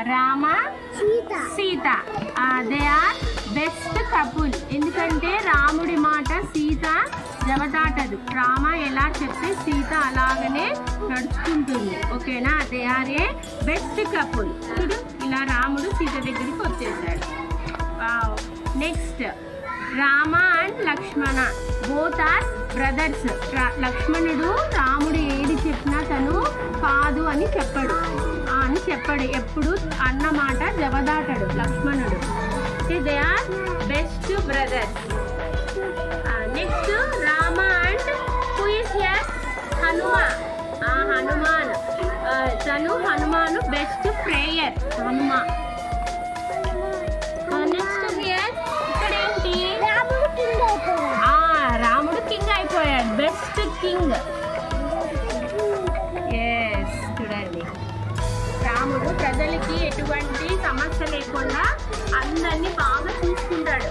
Rama Sita they are best couple. ఎందుకంటే రాముడి మాట సీత జవదాటదు. రామ ఎలా చెప్తే సీత అలాగనే నడుచుకుంటుంది. ఓకేనా? They are a best couple. చూడు ఇలా రాముడు సీత దగ్గరికి వచ్చేసాడు. Next Rama and Lakshmana both are brothers. లక్ష్మణుడు రాముడు ఏది చెప్పినా తను కాదు అని చెప్పాడు. ఎప్పుడు అన్నమాట జవదాటడు లక్ష్మణుడు. They are best brothers. Next Rama and who is here? Hanuman. Hanuman best prayer. Hanuman. Next here ఇక్కడ ఏంటి? రాముడు కింగ్ అయిపోయాడు. Best king. ఎస్, చూడండి రాముడు ప్రజలకి ఎటువంటి సమస్య లేకుండా అందరినీ బాగా చూసుకుంటాడు.